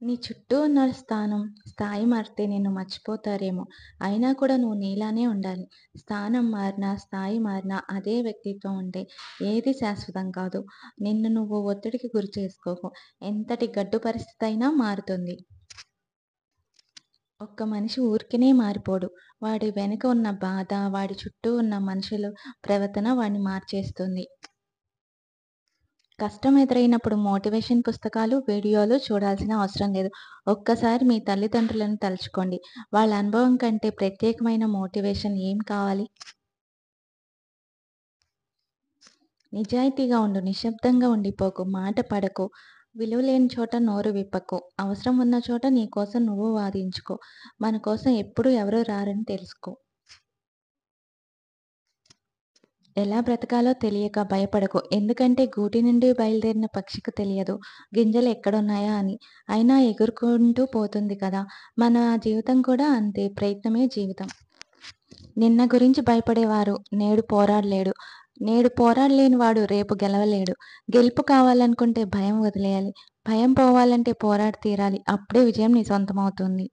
నీ చుట్టూ ఉన్న స్థాయి మారితే నిన్ను మర్చిపోతారేమో! అయినా కూడా నువ్వు నీలానే ఉండాలి. స్థానం మారినా, స్థాయి మారినా అదే వ్యక్తిత్వం ఉంటే ఏది శాశ్వతం కాదు. నిన్ను నువ్వు ఒత్తిడికి గురి చేసుకోకు. ఎంతటి గడ్డు పరిస్థితయినా మారుతుంది. ఒక్క మనిషి ఊరికనే మారిపోడు. వాడి వెనక ఉన్న బాధ, వాడి చుట్టూ ఉన్న మనుషులు ప్రవర్తన వాడిని మార్చేస్తుంది. కష్టం ఎదురైనప్పుడు మోటివేషన్ పుస్తకాలు, వీడియోలు చూడాల్సిన అవసరం లేదు. ఒక్కసారి మీ తల్లిదండ్రులను తలుచుకోండి. వాళ్ళ అనుభవం కంటే ప్రత్యేకమైన మోటివేషన్ ఏం కావాలి? నిజాయితీగా ఉండు. నిశ్శబ్దంగా ఉండిపోకు. మాట పడకు. విలువలేని చోట నోరు విప్పకు. అవసరం ఉన్న చోట నీ కోసం నువ్వు వాదించుకో. మన కోసం ఎప్పుడూ ఎవరు రారని తెలుసుకో. ఎలా బ్రతకాలో తెలియక భయపడకు. ఎందుకంటే గూటి నుండి బయలుదేరిన పక్షికి తెలియదు గింజలు ఎక్కడున్నాయా అని. అయినా ఎగురుకుంటూ పోతుంది కదా! మన జీవితం కూడా అంతే. ప్రయత్నమే జీవితం. నిన్న గురించి భయపడేవారు నేడు పోరాడలేని వాడు రేపు గెలవలేడు. గెలుపు కావాలనుకుంటే భయం వదిలేయాలి. భయం పోవాలంటే పోరాడి తీరాలి. అప్పుడే విజయం నీ సొంతమవుతుంది.